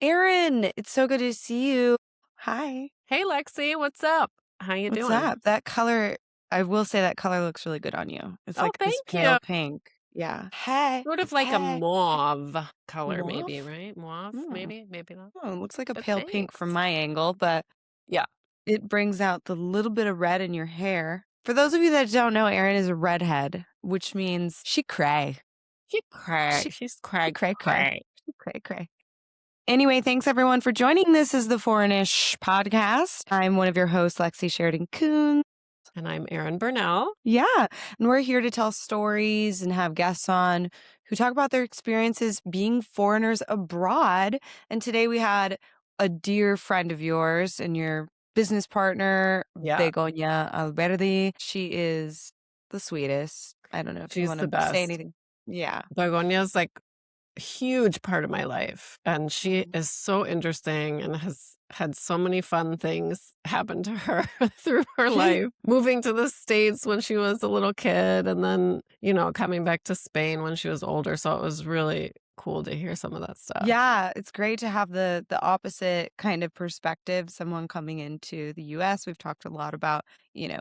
Erin, it's so good to see you. Hi. Hey, Lexi, what's up? How you What's doing? up? That color, I will say that color looks really good on you. It's Oh, like this thank pale you. pink. Yeah. Hey. Sort of like a Hey. mauve color, maybe, Mauve? right? Mauve, Hmm. maybe not. Oh, it looks like a But pale pink from thanks. my angle, but Yeah. it brings out the little bit of red in your hair. For those of you that don't know, Erin is a redhead, which means she cray. She's She cray cray cray. cray. She cray cray. Anyway, thanks everyone for joining. This is the Foreignish podcast. I'm one of your hosts, Lexi Sheridan-Coon. And I'm Erin Burnell. Yeah, and we're here to tell stories and have guests on who talk about their experiences being foreigners abroad. And today we had a dear friend of yours and your business partner, Yeah, Begoña Alberdi. She is the sweetest. I don't know if you she's want the to say best. anything. Yeah. Begoña's like a huge part of my life, and she Mhm. is so interesting and has had so many fun things happen to her through her life. Moving to the States when she was a little kid, and then, coming back to Spain when she was older. So it was really cool to hear some of that stuff. Yeah, it's great to have the opposite kind of perspective, someone coming into the US. We've talked a lot about,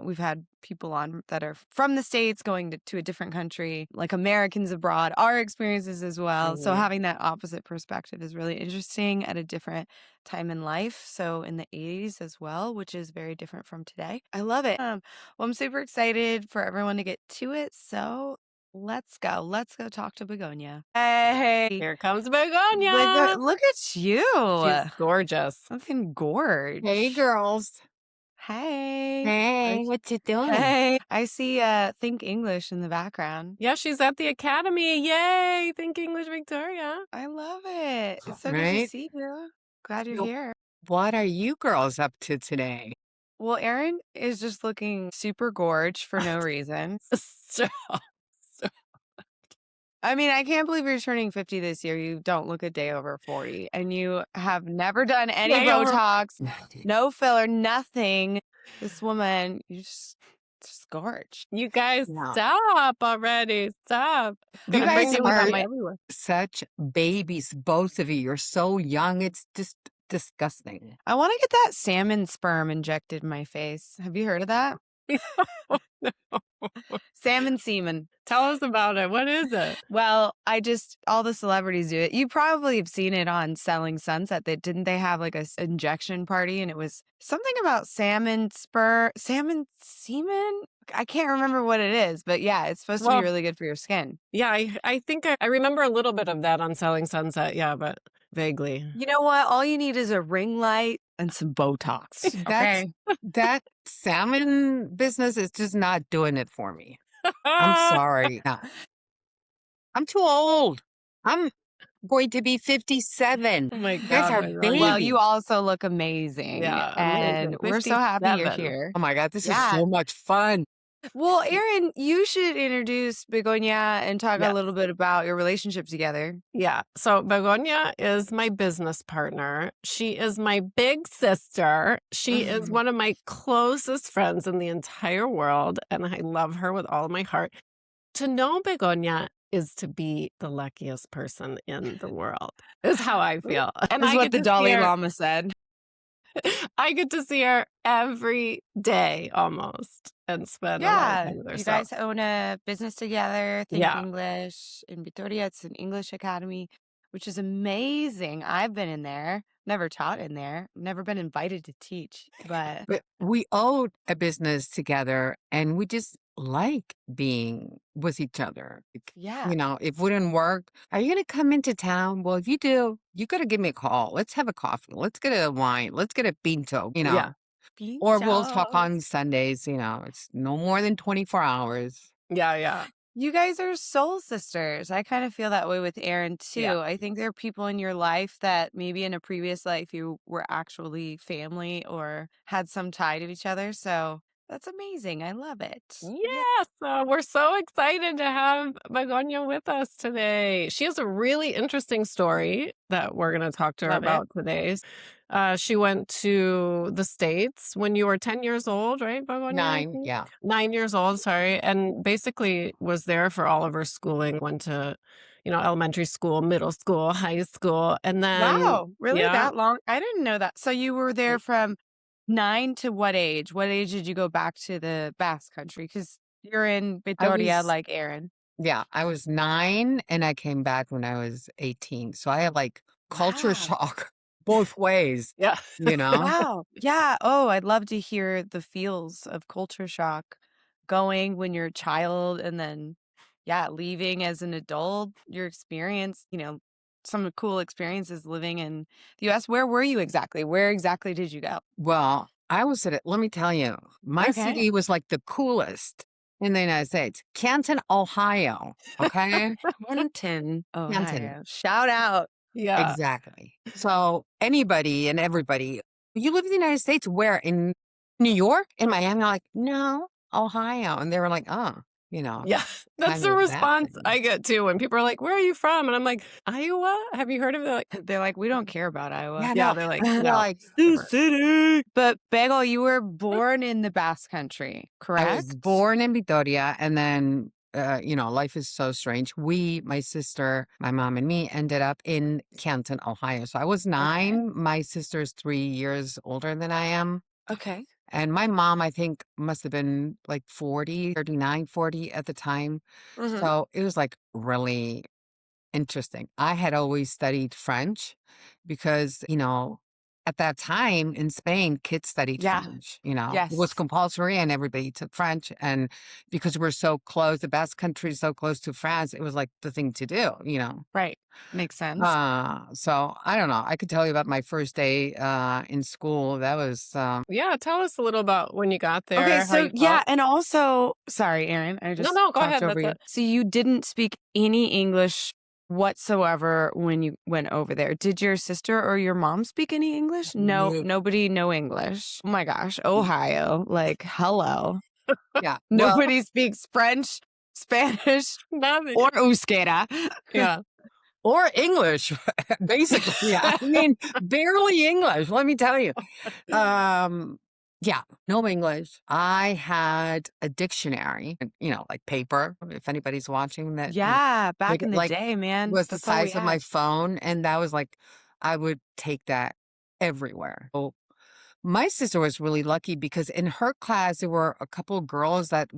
we've had people on that are from the States going to a different country, like Americans abroad, our experiences as well. So Mhm. having that opposite perspective is really interesting at a different time in life. So in the 80s as well, which is very different from today. I love it. Well, I'm super excited for everyone to get to it. So let's go. Let's go talk to Begoña. Hey. Here comes Begoña. Look at you. She's gorgeous. Looking gorge. Hey, girls. Hey. Hey, what you doing? Hey. I see Think English in the background. Yeah, she's at the Academy. Yay! Think English Victoria. I love it. It's so good to Right? see you. Glad you're So, here. what are you girls up to today? Well, Erin is just looking super gorge for no reason. So, I mean, I can't believe you're turning 50 this year. You don't look a day over 40. And you have never done any Day over- Botox, no filler, nothing. This woman, you just gorge. you guys, No. stop already. Stop. You Gonna bring guys you with are me everywhere. such babies, both of you. You're so young. It's just disgusting. I want to get that salmon sperm injected in my face. Have you heard of that? No. Salmon semen. Tell us about it. What is it? Well, all the celebrities do it. You probably have seen it on Selling Sunset. Didn't they have like a injection party and it was something about salmon semen? I can't remember what it is, but yeah, it's supposed to be Well, really good for your skin. Yeah, I think I remember a little bit of that on Selling Sunset. Yeah, but vaguely. You know what? All you need is a ring light and some Botox. Okay. That salmon business is just not doing it for me. I'm sorry. No. I'm too old. I'm going to be 57. Oh my You guys God. are Begoña. babies. Well, you also look amazing. Yeah, and amazing. we're so happy you're 57. here. Oh my God, this is Yeah. so much fun. Well, Erin, you should introduce Begoña and talk a Yes. little bit about your relationship together. Yeah. So Begoña is my business partner. She is my big sister. She is one of my closest friends in the entire world, and I love her with all of my heart. To know Begoña is to be the luckiest person in the world, is how I feel. And Is I what get the to Dalai see her- Lama said. I get to see her every day almost and spend a lot of Yeah, time with her. you So, guys own a business together, Think yeah. English in Vitoria. It's an English academy, which is amazing. I've been in there, never taught in there, never been invited to teach, but But we own a business together and we just like being with each other. yeah. You know, if it wouldn't work, are you going to come into town? Well, if you do, you got to give me a call. Let's have a coffee. Let's get a wine. Let's get a pinto, Yeah. Or we'll talk Pintos. on Sundays, it's no more than 24 hours. Yeah. You guys are soul sisters. I kind of feel that way with Erin too. Yeah. I think there are people in your life that maybe in a previous life you were actually family or had some tie to each other. So that's amazing. I love it. Yeah, so we're so excited to have Begoña with us today. She has a really interesting story that we're going to talk to her Love it. about today. She went to the States when you were 10 years old, right, Begoña? 9, yeah. 9 years old, sorry, and basically was there for all of her schooling, went to, elementary school, middle school, high school, and then Wow, really yeah, that long? I didn't know that. So you were there from 9 to what age? What age did you go back to the Basque Country? Because you're in I Vitoria was, like Erin. yeah, I was 9 and I came back when I was 18. So I had like culture Wow. shock both ways, yeah. you know? Wow. Yeah. Oh, I'd love to hear the feels of culture shock going when you're a child and then, yeah, leaving as an adult, your experience, some cool experiences living in the US. Where were you exactly? Where exactly did you go? Well, I was at it. Let me tell you, my Okay. city was like the coolest in the United States. Canton, Ohio. Okay. Canton, Canton. Ohio. Shout out. Yeah. Exactly. So anybody and everybody, you live in the United States, where in New York, in Miami, I'm like, no, Ohio. And they were like, oh, Yeah. That's kind the of that response thing. I get too when people are like, "Where are you from?" And I'm like, "Iowa? Have you heard of it?" They're like, They're like, we don't care about Iowa. Yeah, yeah, no. they're like, They're "No, like, Sioux whatever. City. But Bagel, you were born in the Basque Country, I was correct? born in Vitoria, and then, life is so strange. We, my sister, my mom, and me ended up in Canton, Ohio. So I was Okay. 9. My sister's 3 years older than I am. Okay. And my mom, I think, must have been like 40, 39, 40 at the time. Mhm. So it was like really interesting. I had always studied French because, at that time in Spain, kids studied Yeah. French. It was Yes. compulsory and everybody took French. And because we're so close, the Basque Country is so close to France, it was like the thing to do. Right. Makes sense. So I don't know. I could tell you about my first day in school. That was yeah." Tell us a little about when you got Okay, there, how so you yeah, felt. and also, sorry, Erin, I No, just no, go talked ahead. over That's you. it. So you didn't speak any English whatsoever when you went over there. Did your sister or your mom speak any English? No, no. nobody, no English. Oh my gosh, Ohio, like hello. Yeah. Well, Nobody speaks French, Spanish, Nothing. or Euskera. Yeah. or English, basically. Yeah. I mean, barely English, let me tell you. Yeah, no English. I had a dictionary, and, like paper, if anybody's watching that, Yeah, back like, in the like day, man, was the that's all we size of my had. phone. And that was like, I would take that everywhere. So my sister was really lucky because in her class, there were a couple of girls that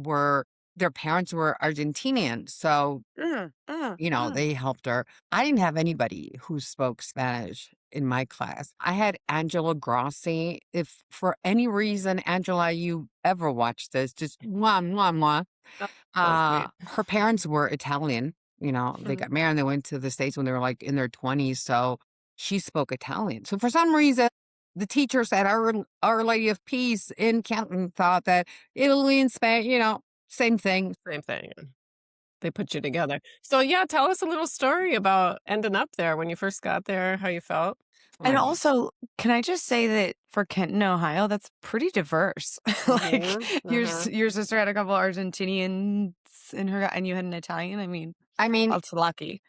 their parents were Argentinian. So Mm, mm, mm. they helped her. I didn't have anybody who spoke Spanish in my class. I had Angela Grossi. If for any reason, Angela, you ever watched this, just mwah, mwah, mwah. Oh, so sweet. Her parents were Italian. They Mhm. got married and they went to the States when they were like in their 20s. So she spoke Italian. So for some reason, the teachers at Our Lady of Peace in Canton thought that Italy and Spain, same thing. Same thing. They put you together. So, yeah, tell us a little story about ending up there when you first got there, how you felt. And Right. also, can I just say that for Kenton, Ohio, that's pretty diverse. Like Mhm, mhm. your sister had a couple Argentinians in her, and you had an Italian. I mean, I mean, that's lucky.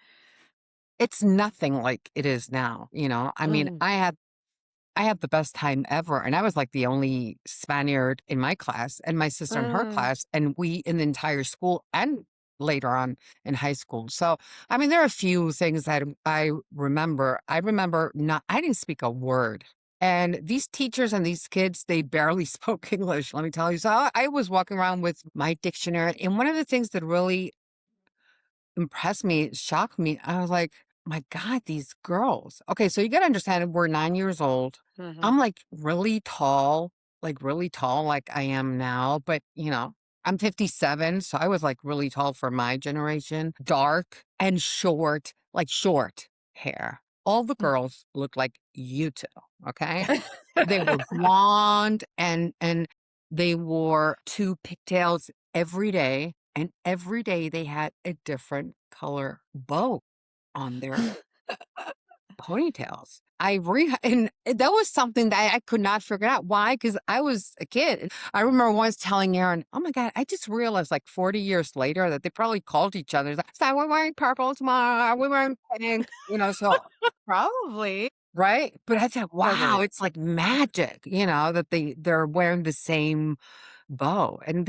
it's nothing like it is now. I mean, Mm, I had the best time ever, and I was like the only Spaniard in my class, and my sister in her mm. class, and we in the entire school, and later on in high school. So, I mean, there are a few things that I remember. I remember I didn't speak a word. And these teachers and these kids, they barely spoke English, let me tell you. So I was walking around with my dictionary. And one of the things that really impressed me, shocked me. I was like, my God, these girls. Okay, so you got to understand, we're 9 years old. Mhm. I'm like really tall, like I am now. But, I'm 57. So I was like really tall for my generation, dark and short, like short hair. All the girls looked like you two. Okay. They were blonde and they wore two pigtails every day, and every day they had a different color bow on their ponytails. And that was something that I could not figure out. Why? Because I was a kid. I remember once telling Erin, "Oh my God, I just realized like 40 years later that they probably called each other. Like, so we're wearing purple tomorrow. Are we wearing pink?" So Probably. right? But I thought, wow, Totally. it's like magic, that they're wearing the same beau. And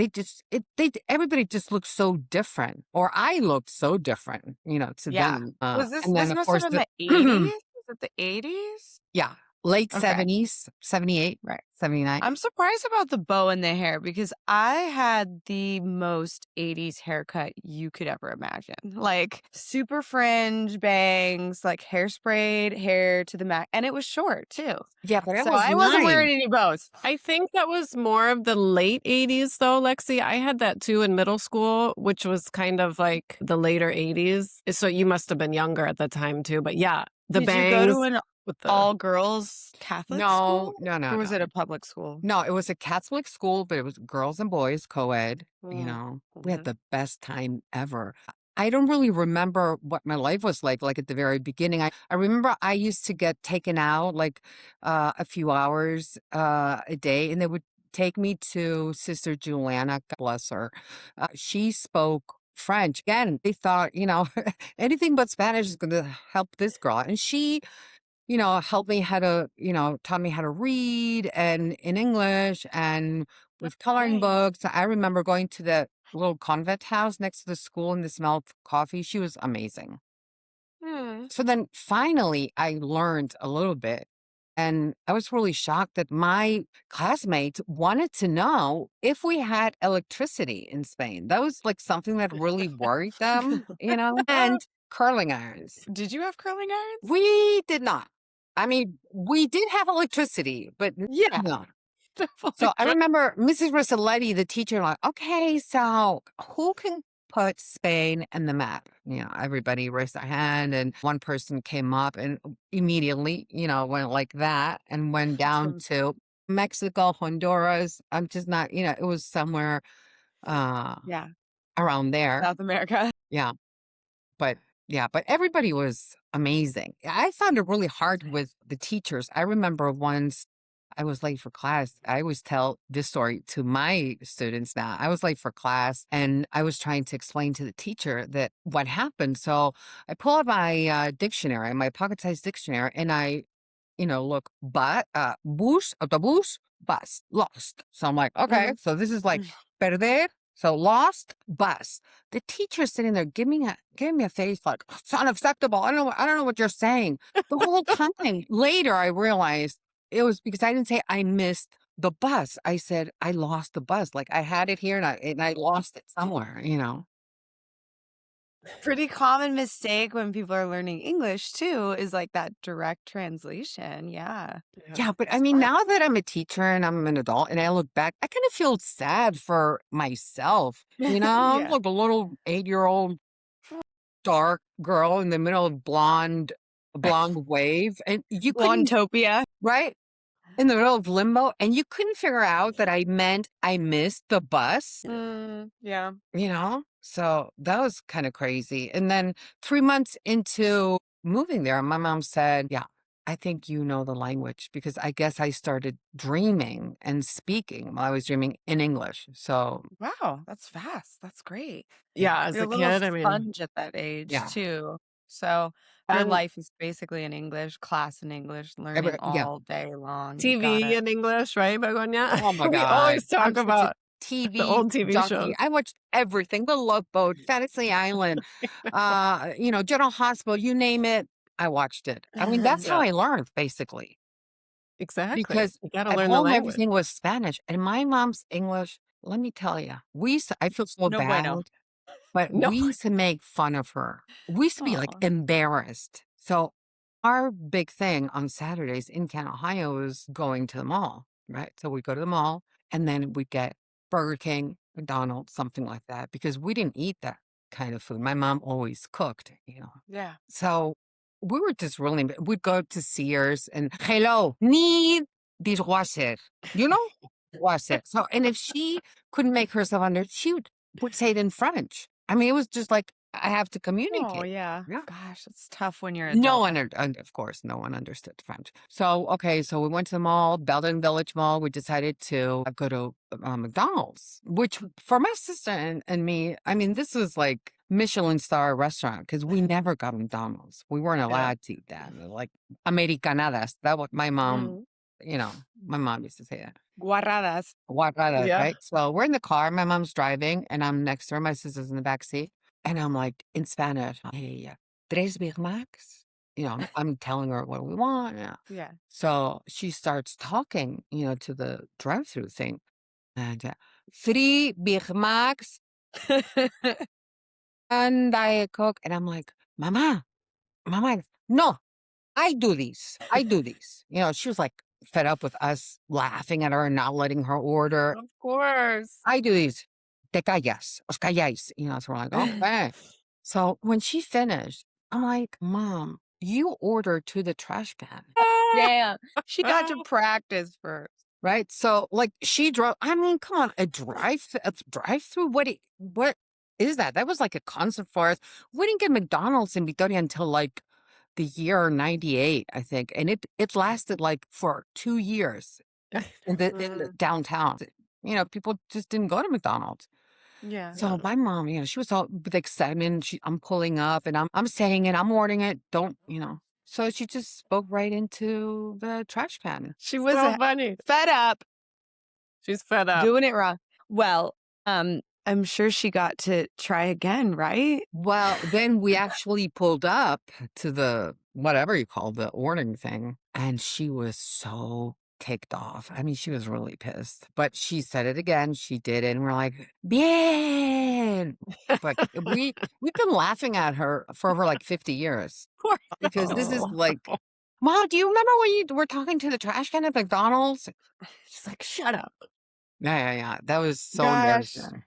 everybody just looked so different, or I looked so different, to Yeah. them. This And then, this of must have course, been the 80s? Was it the 80s? yeah, late Okay, 70s, 78, right. 79. I'm surprised about the bow in the hair because I had the most 80s haircut you could ever imagine. Like super fringe bangs, like hairsprayed hair to the max, and it was short too. Yeah, but that So was I wasn't mine. wearing any bows. I think that was more of the late 80s, though, Lexi. I had that too in middle school, which was kind of like the later 80s. So you must have been younger at the time, too. But yeah, the Did you go to bangs an with the. all-girls Catholic No, school, no, no, or was no. it a public school? No, it was a Catholic school, but it was girls and boys, co-ed. We had Mhm. the best time ever. I don't really remember what my life was like at the very beginning. I remember I used to get taken out like a few hours a day, and they would take me to Sister Juliana, God bless her. She spoke French. Again, they thought, anything but Spanish is going to help this girl. And she helped me taught me how to read and in English and with coloring Nice. books. I remember going to the little convent house next to the school and the smell of coffee. She was amazing. Hmm. So then finally I learned a little bit. And I was really shocked that my classmates wanted to know if we had electricity in Spain. That was like something that really worried them, and curling irons. Did you have curling irons? We did not. I mean, we did have electricity, but Yeah, no. definitely So I true. remember Mrs. Rosselletti, the teacher, like, okay, so who can put Spain in the map? Everybody raised their hand, and one person came up and immediately, went like that and went down to Mexico, Honduras. I'm just not, it was somewhere uh Yeah, around there. South America. Yeah. But yeah, but everybody was amazing. I found it really hard with the teachers. I remember once I was late for class. I always tell this story to my students now. I was late for class and I was trying to explain to the teacher that what happened. So I pull out my dictionary, my pocket-sized dictionary, and I look, but bus, autobus, bus, lost. So I'm like, okay, Mhm. so this is like perder, so lost, bus. The teacher's sitting there giving me a face like, it's unacceptable. I don't know what you're saying. The whole time. Later I realized it was because I didn't say I missed the bus. I said I lost the bus. Like I had it here and I lost it somewhere. Pretty common mistake when people are learning English too is like that direct translation. Yeah. Yeah. Yeah, but I mean, Smart. now that I'm a teacher and I'm an adult and I look back, I kind of feel sad for myself. I'm Yeah. like a little 8-year-old dark girl in the middle of blonde wave. And you couldn't, Blondtopia. right? In the middle of limbo. And you couldn't figure out that I meant I missed the bus, Yeah. So that was kind of crazy. And then 3 months into moving there, my mom said, yeah, I think you know the language because I guess I started dreaming and speaking while I was dreaming in English. So, Wow, that's fast. That's great. yeah, Yeah, as You're a a little kid, I mean, sponge at that age yeah. too. So your and life is basically in English, class in English, learning Yeah. all day long. You got TV it. in English, right, Begoña? Oh my We God. always talk I'm such a about the TV old TV junkie. shows. I watched everything, The Love Boat, Fantasy Island, General Hospital, you name it. I watched it. I mean, that's how Yeah, I learned basically. exactly. Because You gotta at learn the home, language. everything was Spanish, and my mom's English, let me tell you, I feel so No bueno. bad, but No. we used to make fun of her. We used to be like Aw. embarrassed. So our big thing on Saturdays in Canton, Ohio was going to the mall, right? So we go to the mall and then we get Burger King, McDonald's, something like that, because we didn't eat that kind of food. My mom always cooked. Yeah. So we were just really, we'd go to Sears and, hello, need dishwasher, you know, washer. So, and if she couldn't make herself under, she would say it in French. I mean, it was just like, I have to Oh, communicate. yeah. Yeah. Gosh, it's tough when you're No adult. one, and of course, no one understood French. So, okay, so we went to the mall, Belden Village Mall. We decided to go to McDonald's, which for my sister and me, I mean, this was like Michelin star restaurant because we never got McDonald's. We weren't Yeah. allowed to eat that. Like Americanadas. That what my mom, Mhm. my mom used to say that. Guarradas. Guarradas, Yeah. right? So we're in the car. My mom's driving, and I'm next to her. My sister's in the back seat, and I'm like in Spanish. Hey, tres Big Macs. I'm telling her what we want. Yeah. Yeah. So she starts talking, to the drive-through thing, and 3 Big Macs and Diet Coke, and I'm like, Mama, Mama, no, I do these. I do these. She was like fed up with us laughing at her and not letting her order. Of course. I do these. Te callas, os calláis. So we're like, okay. So when she finished, I'm like, Mom, you ordered to the trash can, Damn. She got to practice first. right? So like she drove. I mean, come on, a drive through. What is that? That was like a concept for us. We didn't get McDonald's in Victoria until like the year '98, I think, and it lasted like for 2 years in the downtown. People just didn't go to McDonald's. Yeah. So my mom, she was all with excitement. I'm pulling up and I'm saying it, I'm ordering it. Don't. So she just spoke right into the trash can. She was So funny. fed up She's fed up. doing it wrong. Well, I'm sure she got to try again, right? Well, then we actually pulled up to the whatever you call the ordering thing, and she was so ticked off. I mean, she was really pissed. But she said it again. She did it, and we're like, bien. But we've been laughing at her for over like 50 years because this is like, Mom, do you remember when you were talking to the trash can at McDonald's? She's like, shut up. Yeah. That was so Gosh. embarrassing.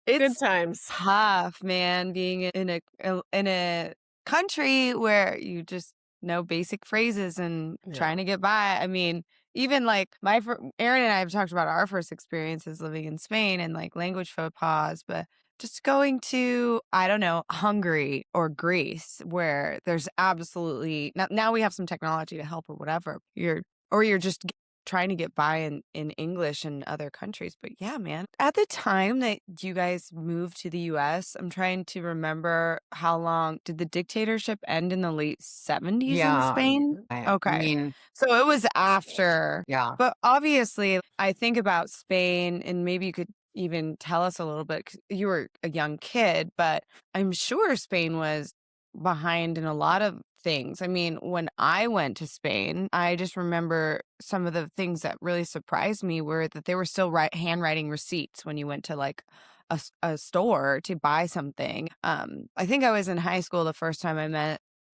Good It's times. tough, man, being in a country where you just know basic phrases and trying to get by. I mean, even like Erin and I have talked about our first experiences living in Spain and like language faux pas, but just going to, I don't know, Hungary or Greece where there's absolutely now we have some technology to help or whatever. You're just trying to get by in English in other countries. But yeah, man, at the time that you guys moved to the US, I'm trying to remember how long did the dictatorship end in the late 70s in Yeah. Spain? I Okay. mean, So it was after. yeah. But obviously, I think about Spain, and maybe you could even tell us a little bit 'cause you were a young kid, but I'm sure Spain was behind in a lot of things. I mean, when I went to Spain, I just remember some of the things that really surprised me were that they were still handwriting receipts when you went to like a store to buy something. I think I was in high school the first time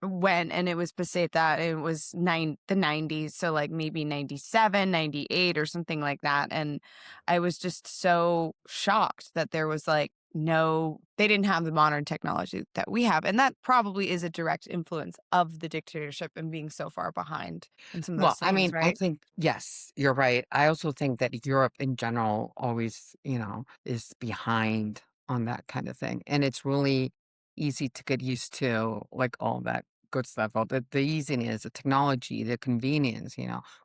went, and it was Peseta. It was the 90s, so like maybe 97, 98 or something like that. And I was just so shocked that there was like they didn't have the modern technology that we have. And that probably is a direct influence of the dictatorship and being so far behind in some of Well, those I things, mean, I right? think, yes, you're right. I also think that Europe in general always, is behind on that kind of thing. And it's really easy to get used to, like all that good stuff, all the easiness, the technology, the convenience.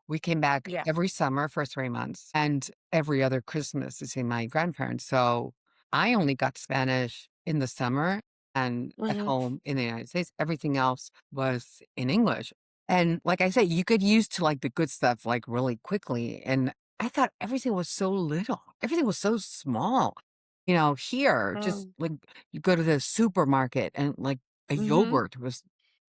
We came back Yeah. every summer for 3 months and every other Christmas to see my grandparents. So I only got Spanish in the summer and at Mhm. home in the United States. Everything else was in English. And like I said, you get used to like the good stuff like really quickly. And I thought everything was so little. Everything was so small. Here, just like you go to the supermarket and like a Mhm. yogurt was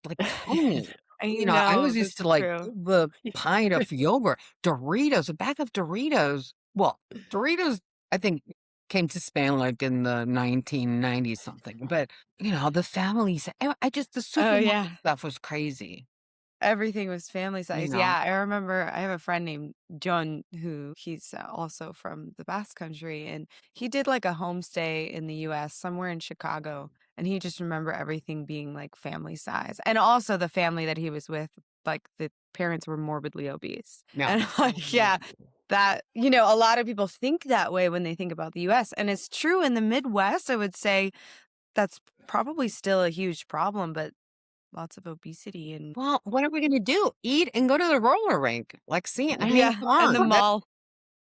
like tiny. I I know, was used that's to like true. the pint of yogurt, Doritos, a bag of Doritos. Well, Doritos, I think came to Spain like in the 1990s something. But, the families, the Oh supermarket yeah. stuff was crazy. Everything was family You size. know? Yeah, I remember I have a friend named John he's also from the Basque Country, and he did like a homestay in the US somewhere in Chicago, and he just remember everything being like family size. And also the family that he was with, like the parents were morbidly obese. Yeah. And like yeah, that a lot of people think that way when they think about the US, and it's true in the Midwest, I would say that's probably still a huge problem, but lots of obesity and Well, what are we gonna do? Eat and go to the roller rink. Like, see, I mean, yeah, come and the on. mall.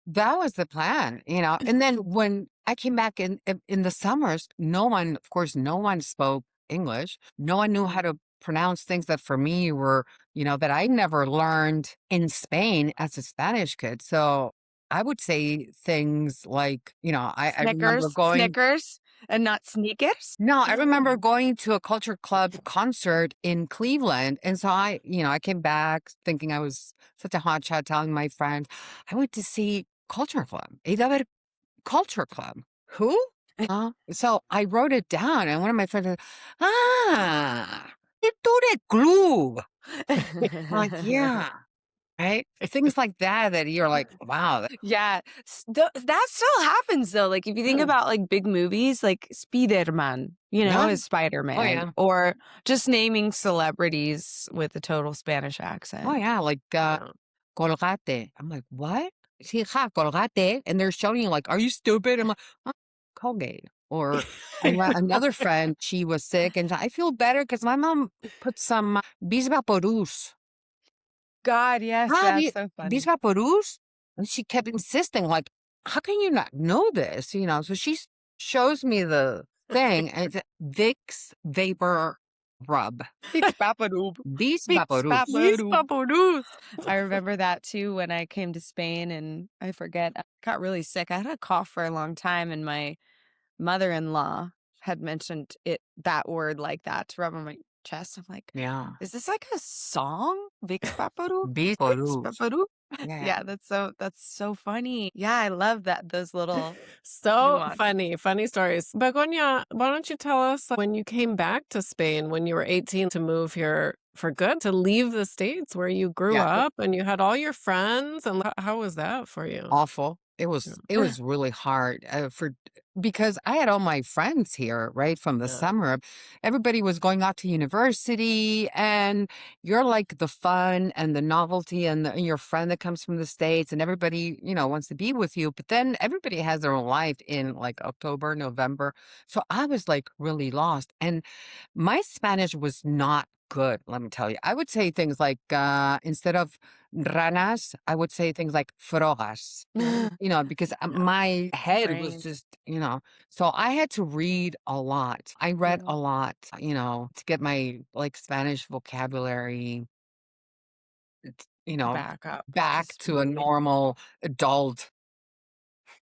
That was the plan. And then when I came back in the summers, of course, no one spoke English. No one knew how Mhm. to pronounce things that for me were, that I never learned in Spain as a Spanish kid. So I would say things like, I remember Snickers, going. Snickers, and not sneakers? No, I remember going to a culture club concert in Cleveland. And so I came back thinking I was such a hot shot, telling my friend, I went to see Culture Club. A Culture Club. Who? So I wrote it down, and one of my friends said, ito de club. I'm like, yeah, right? Things like that you're like, wow. Yeah, that still happens though. Like if you think Yeah. about like big movies, like Spider-Man, Yeah. is Oh, Spider-Man, yeah. or just naming celebrities with a total Spanish accent. Oh, yeah. Like, Yeah. Colgate. I'm like, what? Sí, ja, Colgate. And they're showing you like, are you stupid? I'm like, "Huh, Colgate. Or another friend, she was sick, and I feel better because my mom put some bis vaporus. God, yes, Ah, that's so bis funny. vaporus? And she kept insisting, like, how can you not know this? So she shows me the thing, and it's Vicks Vapor Rub. Big Spapadoob. Bis Big vaporus. Yes, Spapadoob. papoodles. I remember that too when I came to Spain, and I forget, I got really sick. I had a cough for a long time, and my mother-in-law had mentioned that word like that to rub on my chest. I'm like, Yeah. is this like a song? Vix Paparu? Bis Vix vaporus. Paparu? Yeah. Yeah, that's so funny. Yeah, I love those little So nuance. funny stories. Begoña, why don't you tell us when you came back to Spain when you were 18 to move here for good, to leave the States where you grew Yeah. up and you had all your friends, and how was that for you? Awful. It was it Yeah. was really hard because I had all my friends here, right, from the Yeah. summer. Everybody was going out to university, and you're like the fun and the novelty and your friend that comes from the States, and everybody, wants to be with you. But then everybody has their own life in like October, November. So I was like really lost. And my Spanish was not good, let me tell you. I would say things like instead of ranas, I would say things like frogas, because Yeah. my head was Brain. just, so I had to read a lot. I read Yeah. a lot, to get my like Spanish vocabulary, you know, Back up to back to a speed. normal adult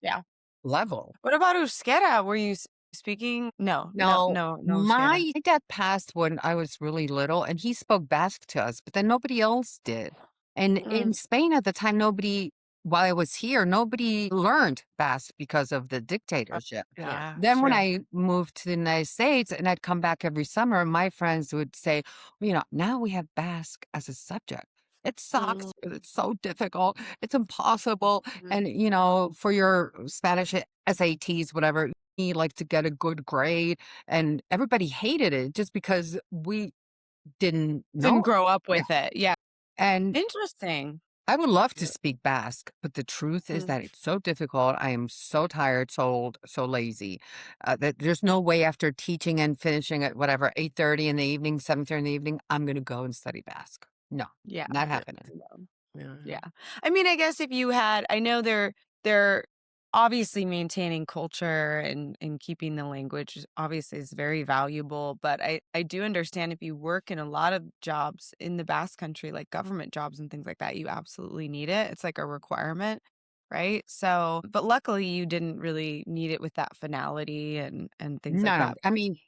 Yeah. level. What about Euskera? Were you speaking? No, no, No, no, no Euskera. my dad passed when I was really little, and he spoke Basque to us, but then nobody else did. And in Mm, Spain at the time, while I was here, nobody learned Basque because of the uh, dictatorship. Yeah. yeah, Then when true. I moved to the United States and I'd come back every summer, my friends would say, now we have Basque as a subject. It sucks. Mm, It's so difficult. It's impossible. Mhm. And, for your Spanish SATs, whatever, you need like to get a good grade. And everybody hated it just because we didn't Didn't know. grow up Yeah. with it. Yeah. And Interesting. I would love to yeah. speak Basque, but the truth is Mm. that it's so difficult. I am so tired, so old, so lazy, that there's no way after teaching and finishing at whatever 8:30 in the evening, 7:30 in the evening, I'm going to go and study Basque. No, Yeah. not Yeah. happening. No. Yeah. Yeah. I mean, I guess if you had, I know they're obviously maintaining culture and keeping the language obviously is very valuable, but I do understand if you work in a lot of jobs in the Basque Country, like government jobs and things like that, you absolutely need it. It's like a requirement, right? So, but luckily you didn't really need it with that finality and things like No, no. that. I mean,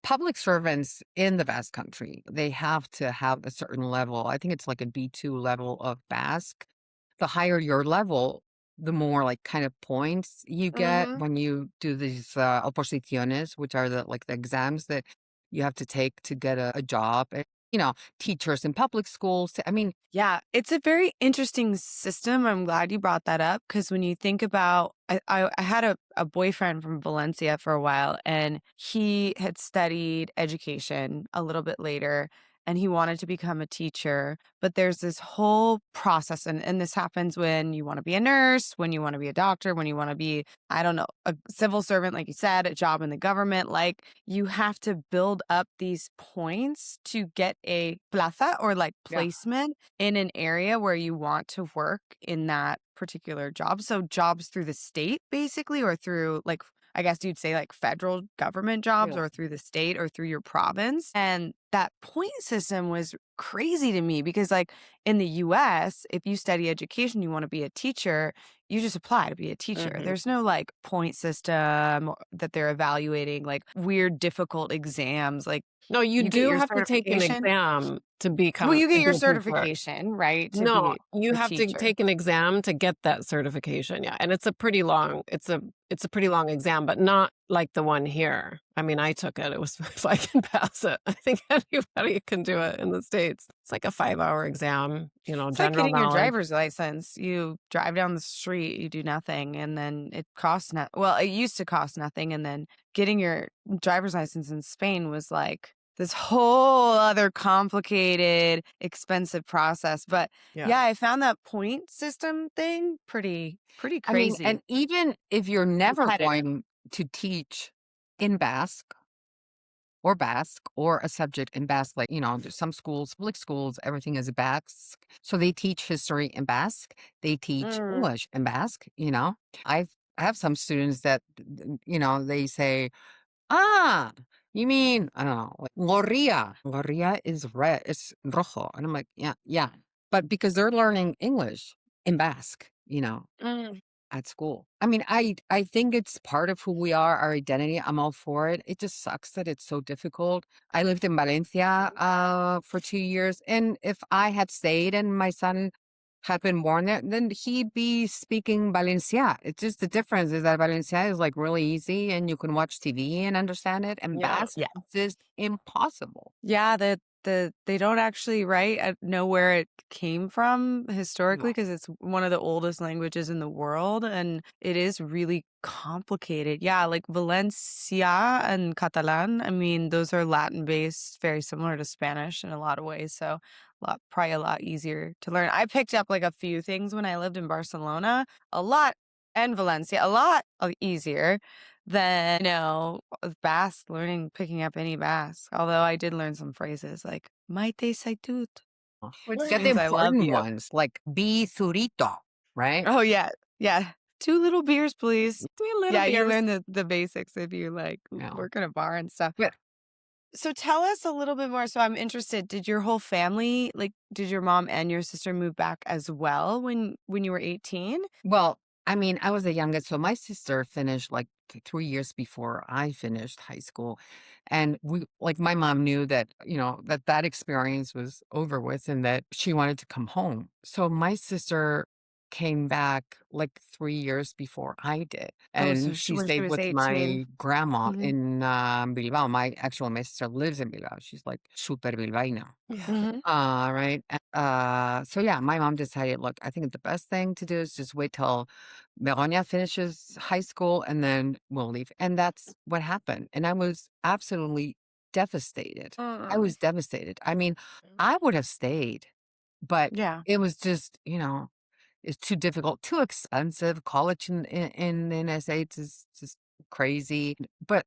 public servants in the Basque Country, they have to have a certain level. I think it's like a B2 level of Basque. The higher your level, the more like kind of points you get Mhm. when you do these oposiciones, which are the exams that you have to take to get a job. And, teachers in public schools. I mean, Yeah, it's a very interesting system. I'm glad you brought that up because when you think about, I had a boyfriend from Valencia for a while, and he had studied education a little bit later, and he wanted to become a teacher. But there's this whole process, and this happens when you want to be a nurse, when you want to be a doctor, when you want to be, I don't know, a civil servant, like you said, a job in the government. Like you have to build up these points to get a plaza or like yeah, placement in an area where you want to work in that particular job. So jobs through the state basically, or through like, I guess you'd say like federal government jobs, yeah, or through the state or through your province. And that point system was crazy to me because like in the US, if you study education, you want to be a teacher, you just apply to be a teacher. Mhm. There's no like point system that they're evaluating, like weird, difficult exams. Like No, you you get do your have to take an certification. exam to Well, you to get be your a teacher. certification, right, to No, be you a have to teacher. take an exam to get that certification, yeah, and it's a pretty long exam, but not like the one here. I mean, I took it. It was if I can pass it, I think anybody can do it in the States. It's like a 5-hour exam, It's like general getting your knowledge. driver's license. You drive down the street, you do nothing, and then it costs well, it used to cost nothing, and then getting your driver's license in Spain was like this whole other complicated, expensive process. But Yeah. yeah, I found that point system thing pretty I mean, crazy. and even if you're never Competitive. going to teach in Basque or a subject in Basque, like, there's some schools, public schools, everything is Basque. So they teach history in Basque. They teach Mm. English in Basque. I have some students that, they say, ah, you mean, I don't know, like, Gorria. Gorria is red, it's rojo. And I'm like, yeah, yeah. But because they're learning English in Basque, Mm. at school. I mean, I think it's part of who we are, our identity. I'm all for it. It just sucks that it's so difficult. I lived in Valencia for 2 years, and if I had stayed and my son had been born there, then he'd be speaking Valencia. It's just the difference is that Valencia is like really easy and you can watch TV and understand it, and Yeah. Basque is just impossible. Yeah, they don't actually know where it came from historically No. because it's one of the oldest languages in the world and it is really complicated. Yeah, like Valencia and Catalan, I mean, those are Latin based, very similar to Spanish in a lot of ways, so probably a lot easier to learn. I picked up like a few things when I lived in Barcelona, a lot, and Valencia, a lot easier than, Basque, picking up any Basque. Although I did learn some phrases like "maite saitut," which Get the means I love important you. ones like be zurito, right? Oh, yeah. Yeah. 2 little beers, please. 2 little Yeah, you beers. learn the basics if you, like, Yeah. work in a bar and stuff. But So tell us a little bit more. So I'm interested, did your whole family, like, did your mom and your sister move back as well when you were 18? Well, I mean, I was the youngest, so my sister finished like 3 years before I finished high school. And like, my mom knew that, that experience was over with and that she wanted to come home. So my sister came back like 3 years before I did. Oh, so And she when she stayed was with 18. my grandma Mhm. in Bilbao. My sister lives in Bilbao. She's like super Bilbaína. Yeah. Mhm. Right. So yeah, my mom decided, look, I think the best thing to do is just wait till Begoña finishes high school and then we'll leave. And that's what happened. And I was absolutely devastated. I Mm. was devastated. I mean, I would have stayed, but Yeah. it was just, it's too difficult, too expensive. College in the United States is just crazy. But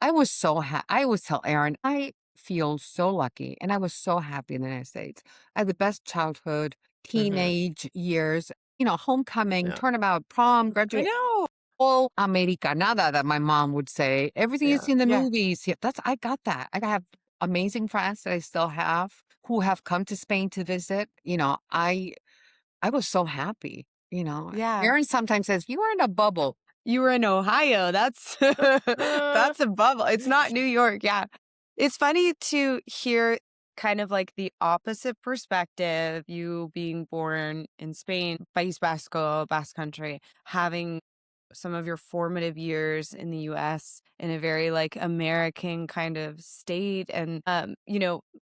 I always tell Erin, I feel so lucky and I was so happy in the United States. I had the best childhood, Mhm. teenage years, homecoming, Yeah. turnabout, prom, I graduate, know. all Americanada that my mom would say. Everything you Yeah. see in the Yeah. movies. Yeah, I got that. I have amazing friends that I still have who have come to Spain to visit. I was so happy. Yeah. Erin sometimes says, "You were in a bubble." You were in Ohio. That's Uh, that's a bubble. It's not New York. Yeah. It's funny to hear kind of like the opposite perspective, you being born in Spain, País Vasco, Basque Country, having some of your formative years in the US in a very like American kind of state. And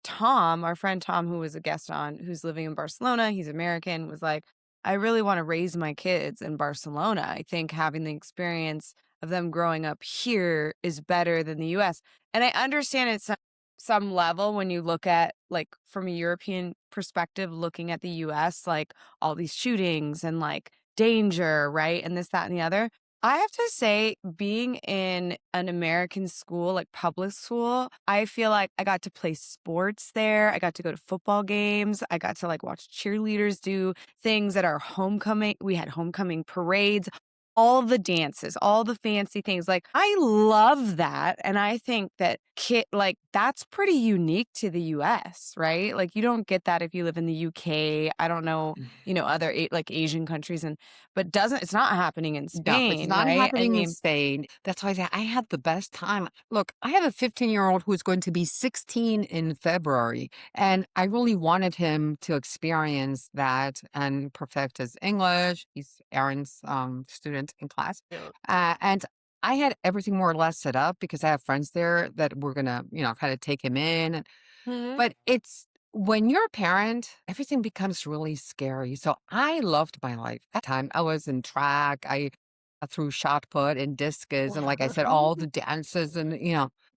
Tom, our friend Tom, who was a guest on, who's living in Barcelona, he's American, was like, I really want to raise my kids in Barcelona. I think having the experience of them growing up here is better than the US. And I understand it's some level when you look at like from a European perspective, looking at the US, like all these shootings and like danger, right? And this, that, and the other. I have to say, being in an American school, like public school, I feel like I got to play sports there. I got to go to football games. I got to like watch cheerleaders do things at our homecoming. We had homecoming parades. all the dances, all the fancy things. Like, I love that. And I think that that's pretty unique to the US, right? Like, you don't get that if you live in the UK. I don't know, other like Asian countries, but it's not happening in No, it's Spain, not right? I happening in mean, Spain. That's why I say I had the best time. Look, I have a 15-year-old who's going to be 16 in February, and I really wanted him to experience that and perfect his English. He's Erin's student in class. Yeah. And I had everything more or less set up because I have friends there that were going to, kind of take him in. Mhm. But it's when you're a parent, everything becomes really scary. So I loved my life. At the time, I was in track. I threw shot put and discus, and like I said, all the dances, and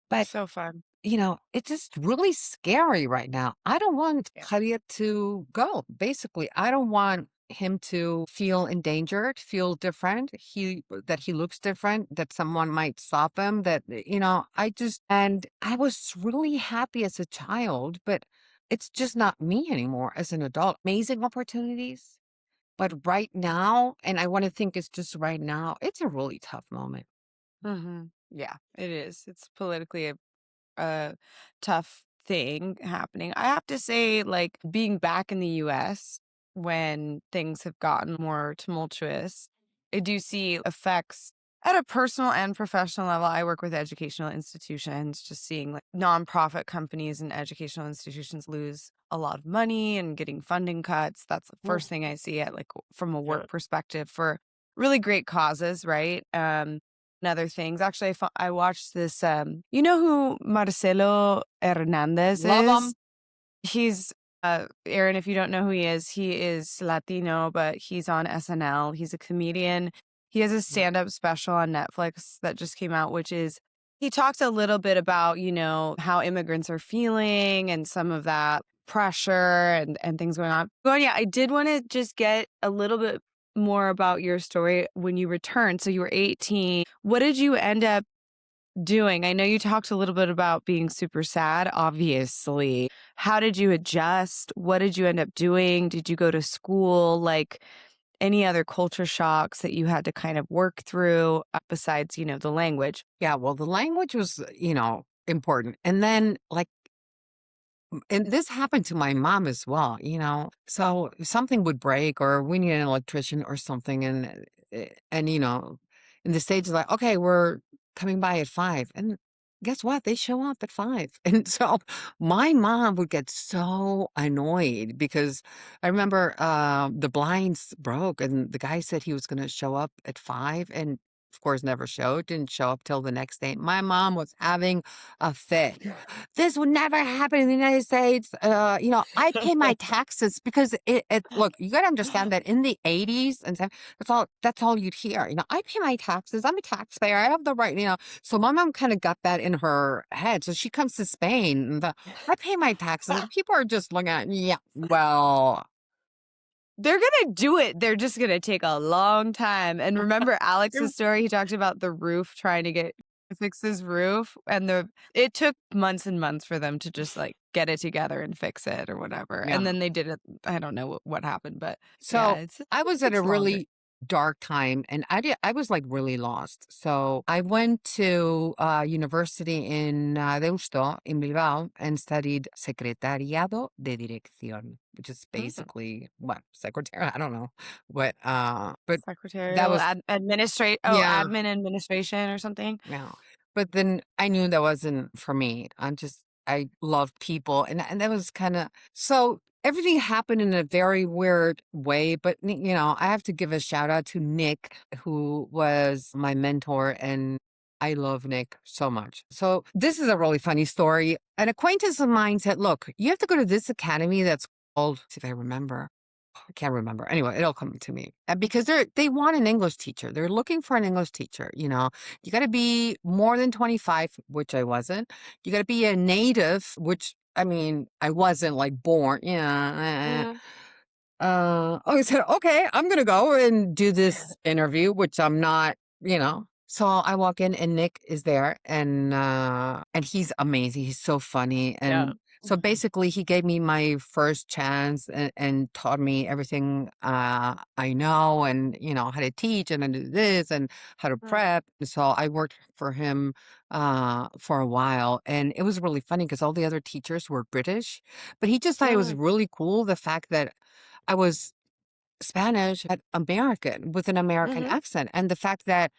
But So fun. it's just really scary right now. I don't want Yeah. Javier to go. Basically, I don't want him to feel endangered, feel different, that he looks different, that someone might stop him, that and I was really happy as a child, but it's just not me anymore as an adult. Amazing opportunities, but right now, and I want to think it's just right now, it's a really tough moment. Yeah, it is. It's politically a tough thing happening. I have to say, like, being back in the US when things have gotten more tumultuous, I do see effects at a personal and professional level. I work with educational institutions, just seeing like nonprofit companies and educational institutions lose a lot of money and getting funding cuts. That's the Mm, first thing I see at like from a yeah. work perspective for really great causes, right? And other things. Actually, I watched this. You know who Marcelo Hernandez Love is? them. He's Erin. If you don't know who he is Latino, but he's on SNL. He's a comedian. He has a stand-up special on Netflix that just came out, which is he talks a little bit about how immigrants are feeling and some of that pressure and things going on. But yeah, I did want to just get a little bit more about your story when you returned. So you were 18. What did you end up doing? I know you talked a little bit about being super sad, obviously. How did you adjust? What did you end up doing? Did you go to school? Like any other culture shocks that you had to kind of work through besides, the language? Yeah, well, the language was, important. And then, like, and this happened to my mom as well, So if something would break or we need an electrician or something, and in the States, like, okay, we're coming by at 5. And guess what? They show up at 5. And so my mom would get so annoyed because I remember the blinds broke and the guy said he was going to show up at 5 and of course never showed, didn't show up till the next day. My mom was having a fit. This would never happen in the United States. I pay my taxes because look, you got to understand that in the 80s and stuff, that's all you'd hear. I pay my taxes. I'm a taxpayer. I have the right, So my mom kind of got that in her head. So she comes to Spain and I pay my taxes. And people are just looking at, yeah, well, They're gonna do it. They're just gonna take a long time. And remember Alex's story? He talked about the roof trying to fix his roof, and it took months and months for them to just like get it together and fix it or whatever. yeah. And then they did it. I don't know what happened, but yeah, So I it was at a takes longer. really dark time and I was like really lost. So I went to university in Deusto in Bilbao and studied Secretariado de Dirección, which is Mm. basically what secretary, I don't know but that Secretarial was yeah. admin administration or something. Yeah. But then I knew that wasn't for me. I loved people and that was kind of so everything happened in a very weird way, but I have to give a shout out to Nick, who was my mentor, and I love Nick so much. So this is a really funny story. An acquaintance of mine said, "Look, you have to go to this academy that's called, see if I remember, I can't remember. Anyway, it'll come to me. Because they want an English teacher. They're looking for an English teacher, You got to be more than 25, which I wasn't. You got to be a native, which I mean, I wasn't like born. Yeah. Mm. I said, okay, I'm gonna go and do this interview, which I'm not. So I walk in and Nick is there and he's amazing. He's so funny. Yeah. And So basically, he gave me my first chance and taught me everything I know, and how to teach and how to do this and how to Mm, prep. So I worked for him for a while, and it was really funny because all the other teachers were British, but he just thought it was mm, really cool the fact that I was Spanish but American with an American mhm, accent, and the fact that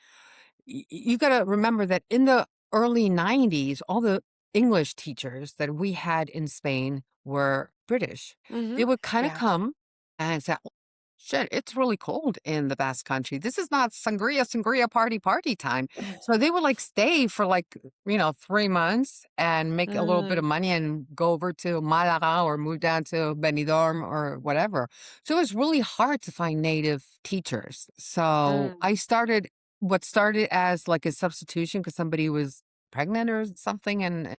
you got to remember that in the early 90s, all the English teachers that we had in Spain were British. mhm. They would kind of Yeah. come and say, "Oh, shit, it's really cold in the Basque Country. This is not sangria, party time." So they would like stay for like, 3 months and make a little bit Mm, of money and go over to Malaga or move down to Benidorm or whatever. So it was really hard to find native teachers. So mm, I started what started as like a substitution because somebody was pregnant or something, and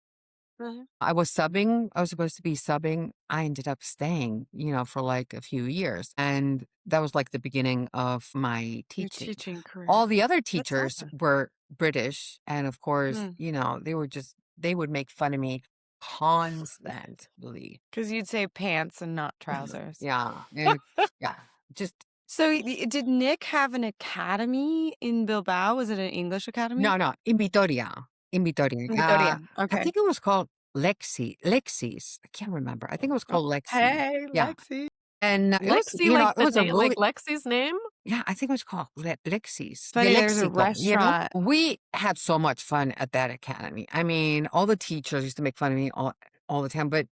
mhm. I was subbing. I was supposed to be subbing. I ended up staying, for like a few years. And that was like the beginning of my Your teaching. teaching career. All the other That's teachers awesome. were British. And of course, Mm. they would make fun of me constantly. 'Cause you'd say pants and not trousers. Yeah. Yeah. Just, So, did Nick have an academy in Bilbao? Was it an English academy? no, no, in Vitoria. In Vitoria. In Vitoria. I Okay. think it was called Lexis. I can't remember. I think it was Oh, called Lexi. hey, Yeah. Lexi. And it was, Lexi, like it the was a name, like really, Lexi's name? yeah, I think it was called Lexis, the Funny, there's a Lexico. restaurant. We had so much fun at that academy. I mean, all the teachers used to make fun of me all the time, but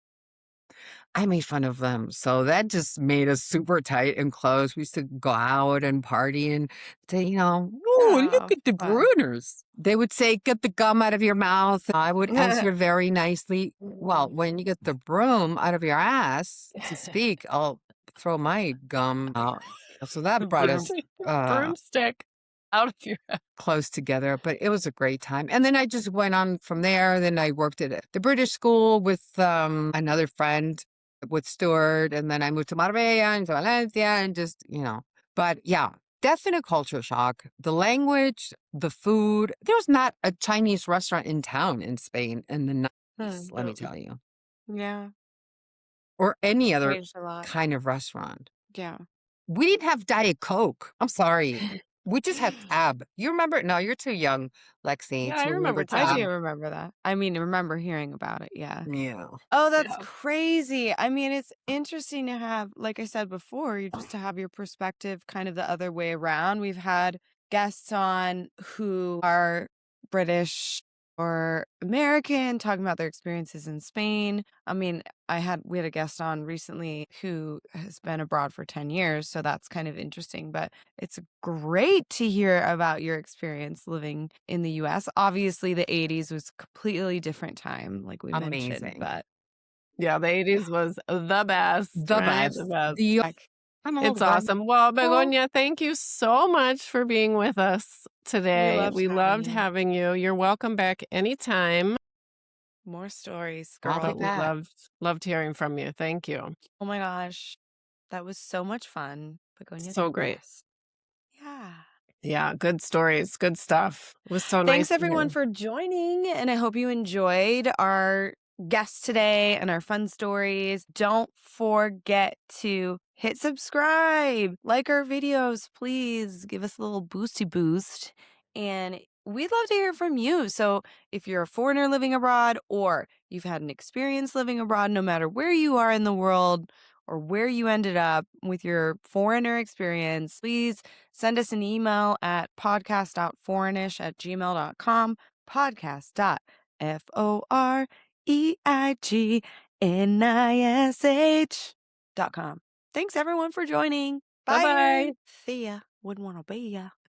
I made fun of them. So that just made us super tight and close. We used to go out and party and say, oh, look Oh, at the fun. Bruners. They would say, get the gum out of your mouth. I would answer very nicely. Well, when you get the broom out of your ass to speak, I'll throw my gum out. So that brought us Take the uh, broomstick out of your close together, but it was a great time. And then I just went on from there. Then I worked at the British school with another friend with Stuart. And then I moved to Marbella and to Valencia and just, But yeah, definite culture shock. The language, the food. There was not a Chinese restaurant in town in Spain in the 90s, Hmm. let me tell you, Yeah, or any other changed a lot. kind of restaurant. Yeah. We didn't have Diet Coke. I'm sorry. We just had Tab. You remember? No, you're too young, Lexi, Yeah, I to remember remember I Tab. do Tab. remember that. I mean, remember hearing about it, yeah. Yeah. Oh, that's Yeah. crazy. I mean, it's interesting to have, like I said before, you just to have your perspective kind of the other way around. We've had guests on who are British or American talking about their experiences in Spain. I mean, we had a guest on recently who has been abroad for 10 years, so that's kind of interesting, but it's great to hear about your experience living in the US. Obviously, the 80s was completely different time like we mentioned, Amazing. but Yeah, the 80s was the best, The right? The best. best. Like, I'm It's old, girl. awesome. Well, Oh, Begoña, thank you so much for being with us we today. loved We having loved you. having you. You're welcome back anytime, More stories, I'll be but girl. we back. loved hearing from you. Thank you. Oh my gosh. That was so much fun. Begonia the So great. best. Yeah. Yeah, good stories, good stuff. It was so nice Thanks to everyone hear. for joining, and I hope you enjoyed our guests today and our fun stories. Don't forget to hit subscribe, like our videos, please give us a little boosty boost. And we'd love to hear from you. So if you're a foreigner living abroad or you've had an experience living abroad, no matter where you are in the world or where you ended up with your foreigner experience, please send us an email at podcast.foreignish@gmail.com, podcast.foreignish.com. Thanks everyone for joining. Bye. Bye-bye. See ya. Wouldn't want to be ya.